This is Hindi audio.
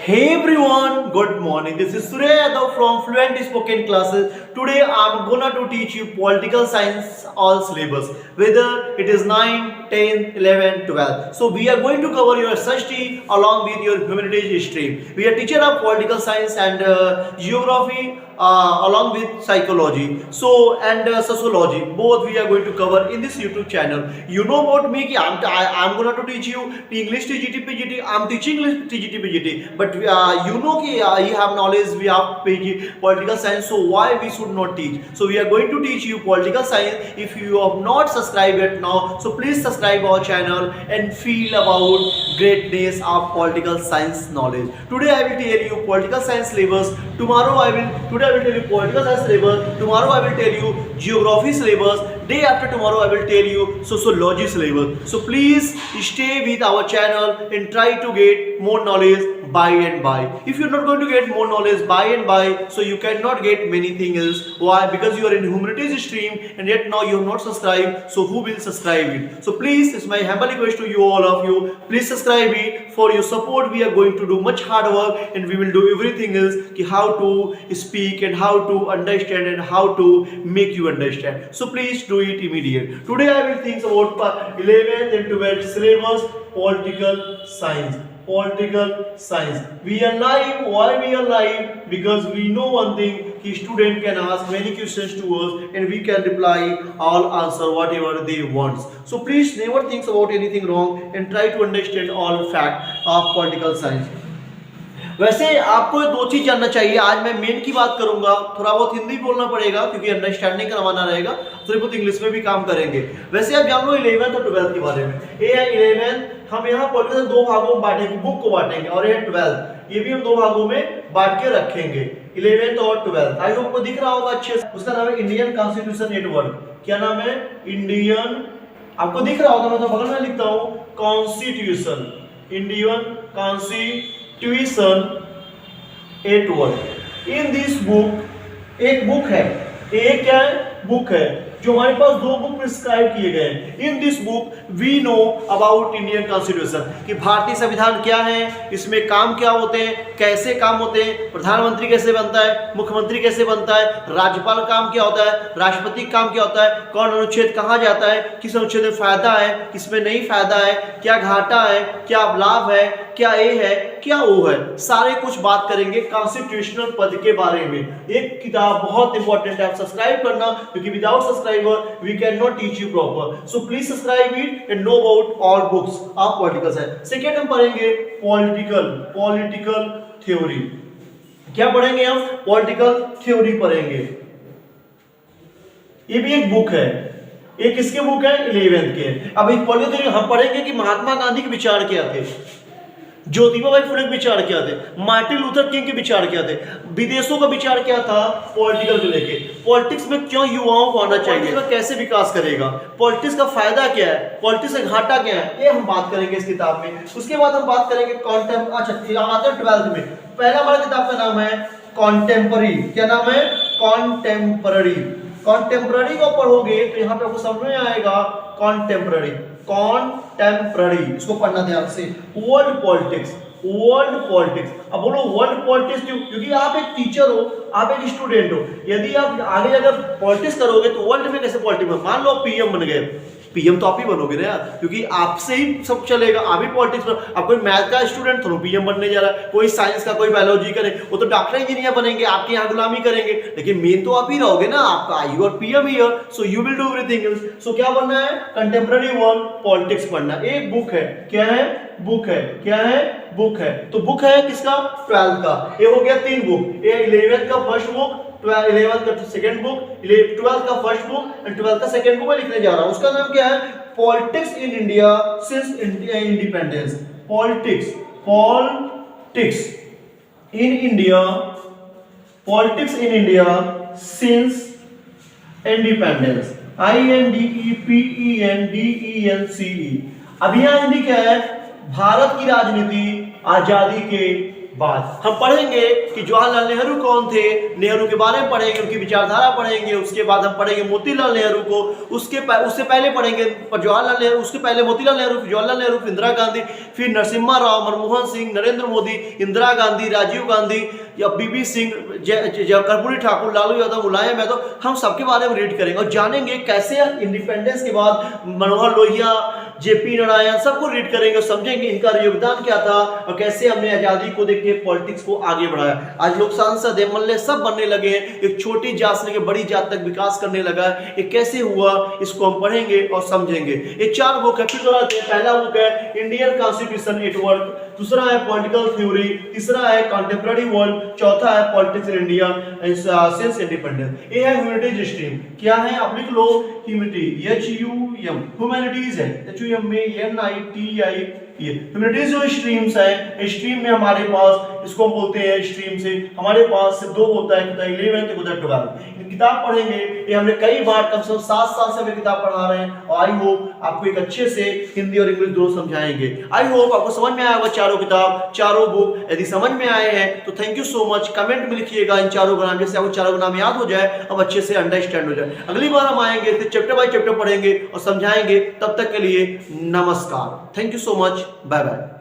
Hey everyone, good morning. This is Surya Yadav from Fluent Spoken Classes. Today I'm gonna to teach you political science all syllabus, whether it is 9, 10, 11, 12. So we are going to cover your SHT along with your humanities stream. We are teacher of political science and geography along with psychology. So and sociology. Both we are going to cover in this YouTube channel. You know about me. I'm gonna to teach you English TGT PGT. I'm teaching English TGT PGT. But you know you have knowledge. We have PG political science. So why we should not teach? So we are going to teach you political science. If you have not subscribed yet now, so please subscribe our channel and feel about greatness of political science knowledge. Today I will tell you political science syllabus. Today I will tell you political science syllabus. Tomorrow I will tell you geography syllabus. Day after tomorrow I will tell you sociology syllabus. So please stay with our channel and try to get more knowledge by and by. If you're not going to get more knowledge by and by, so you cannot get many things else. Why? Because you are in humanities stream and yet now you have not subscribed. So who will subscribe it? So please, it's my humble request to you, all of you, please subscribe it. For your support we are going to do much hard work and we will do everything else, how to speak and how to understand and how to make you understand. So please do it immediately. Today I will think about 11th and 12th syllabus, political science. Political science. We are live. Why we are live? Because we know one thing, कि student can ask many questions to us and we can reply all answer whatever they want. So please never think about anything wrong and try to understand all fact of political science. वैसे आपको दो चीज जानना चाहिए. आज मैं मेन की बात करूंगा. थोड़ा बहुत हिंदी बोलना पड़ेगा क्योंकि अंडरस्टैंडिंग करवाना रहेगा. थोड़ी बहुत इंग्लिश में भी काम करेंगे. वैसे आप जान लो 11th और 12th के बारे में. ये है 11th. हम यहाँ पॉलिटिकल दो भागों में बांटेंगे, बुक को बांटेंगे. और ये 12th, ये भी हम दो भागों में बांट के रखेंगे, 11th और 12th. आई होप को दिख रहा होगा अच्छे से. उसका नाम है इंडियन कॉन्स्टिट्यूशन नेटवर्क. क्या नाम है? इंडियन. आपको दिख रहा होगा, मैं तो बगल में लिखता हूँ constitution. Indian constitution network. In this book, एक बुक है, एक क्या है? बुक है जो हमारे पास दो बुक प्रिस्क्राइब किए गए हैं. In this book we know about Indian constitution, कि भारतीय संविधान क्या है, इसमें काम क्या होते हैं, कैसे काम होते हैं, प्रधानमंत्री कैसे बनता है, मुख्यमंत्री कैसे बनता है, राज्यपाल काम क्या होता है, राष्ट्रपति काम क्या होता है, कौन अनुच्छेद कहाँ जाता है, किस अनुच्छेद में फायदा है, किसमें नहीं फायदा है, क्या घाटा है, क्या लाभ है, क्या ए है, क्या ओ है. सारे कुछ बात करेंगे कॉन्स्टिट्यूशनल पद के बारे में. एक किताब बहुत इंपॉर्टेंट है, आप सब्सक्राइब करना, क्योंकि without subscriber we can not teach you proper. So please subscribe it and know about all books of political science. Second हम पढ़ेंगे पॉलिटिकल थ्योरी. क्या पढ़ेंगे हम? पॉलिटिकल थ्योरी पढ़ेंगे. ये भी एक बुक है. ये किसके बुक है? 11th के. अब इस पॉलिटिकल थ्योरी हम पढ़ेंगे कि महात्मा गांधी के विचार क्या थे, ज्योतिबा बाई फुले के विचार क्या थे, मार्टिन लूथर किंग के विचार क्या थे, विदेशों का विचार क्या था पॉलिटिकल को लेके, पॉलिटिक्स में क्यों युवाओं को आना चाहिए, कैसे विकास करेगा, पॉलिटिक्स का फायदा क्या है, पॉलिटिक्स का घाटा क्या है, ये हम बात करेंगे इस किताब में. उसके बाद हम बात करेंगे आते हैं 12th में. पहला हमारा किताब का नाम है कॉन्टेम्पररी. क्या नाम है? कॉन्टेम्पररी. कॉन्टेम्पररी को पढ़ोगे तो यहाँ पे आपको समझ में आएगा कॉन्टेम्पररी. कॉन्टेम्पररी, इसको पढ़ना ध्यान से. World politics. अब बोलो वर्ल्ड पॉलिटिक्स क्यों? क्योंकि आप एक टीचर हो, आप एक स्टूडेंट हो. यदि आप आगे अगर पॉलिटिक्स करोगे तो वर्ल्ड में कैसे पॉलिटिक्स में, मान लो पीएम बन गए, पीएम तो आप ही बनोगे ना यार, क्योंकि आपसे ही सब चलेगा. आप ही पॉलिटिक्स में. आप कोई मैथ का स्टूडेंट थोड़ा पीएम बनने जा रहा है, कोई साइंस का, कोई बायोलॉजी करे, वो तो डॉक्टर इंजीनियर बनेंगे, आपके यहाँ गुलामी करेंगे, लेकिन मेन तो आप ही रहोगे ना. आपका you are PM here, so you will do everything else. सो क्या बनना है? कंटेम्पररी वर्ल्ड पॉलिटिक्स पढ़ना. एक बुक है. क्या है? बुक है. क्या है? बुक है. तो बुक है किसका? 12th का. ये हो गया 3 बुक. ये 11th का फर्स्ट बुक, 11th का सेकंड बुक, 12th का फर्स्ट बुक एंड 12th का सेकंड बुक मैं लिखने जा रहा हूं. उसका नाम क्या है? Politics in India since independence. Politics in India, politics in India since independence. INDEPENDENCE. अभियान हिंदी क्या है? भारत की राजनीति आजादी के बाद हम पढ़ेंगे कि जवाहरलाल नेहरू कौन थे, नेहरू के बारे में पढ़ेंगे, उनकी विचारधारा पढ़ेंगे। उसके बाद हम पढ़ेंगे मोतीलाल नेहरू को, उससे पहले पढ़ेंगे जवाहरलाल नेहरू, उसके पहले मोतीलाल नेहरू, जवाहरलाल नेहरू, इंदिरा गांधी, फिर नरसिम्हा राव, मनमोहन सिंह, नरेंद्र मोदी, इंदिरा गांधी, राजीव गांधी या बीबी सिंह, कर्पूरी ठाकुर, लालू यादव, मुलायम यादव, हम सबके बारे में रीड करेंगे और जानेंगे कैसे इंडिपेंडेंस के बाद मनोहर लोहिया, जेपी नारायण, सबको रीड करेंगे और समझेंगे इनका योगदान क्या था और कैसे हमने आजादी को देख के पॉलिटिक्स को आगे बढ़ाया। आज लोग सांसद एमएलए सब बनने लगे हैं, एक छोटी जात से लेकर बड़ी जात तक विकास करने लगा है। ये कैसे हुआ इसको हम पढ़ेंगे और समझेंगे। ये 4 बुक है, फिर दोहराते हैं। पहला बुक है इंडियन कॉन्स्टिट्यूशन एट वर्क, दूसरा है पॉलिटिकल थ्योरी, तीसरा है कंटेम्पररी वर्ल्ड, चौथा है politics in India since independence. ये है ह्यूमैनिटीज स्ट्रीम। क्या है आप लिख लो, ह्यूमैनिटी HUM, ह्यूमैनिटीज है HUM में NITI। ये ह्यूमैनिटीज जो स्ट्रीम्स है, स्ट्रीम में हमारे पास इसको हम बोलते हैं स्ट्रीम से हमारे पास 2 होता है, 11th 12th। किताब पढ़ेंगे, ये हमने कई बार कम से कम 7 साल से हमें किताब पढ़ा रहे हैं और आई होप आपको एक अच्छे से हिंदी और इंग्लिश दोनों समझाएंगे। आई होप आपको समझ में आया होगा चारों किताब, चारों बुक। यदि समझ में आए हैं तो thank you so much. Comment में लिखिएगा इन चारों का नाम, जैसे आपको चारों का नाम याद हो जाए, अब अच्छे से अंडरस्टैंड हो जाए। अगली बार हम आएंगे तो चैप्टर बाय चैप्टर पढ़ेंगे और समझाएंगे। तब तक के लिए नमस्कार, thank you so much, bye bye.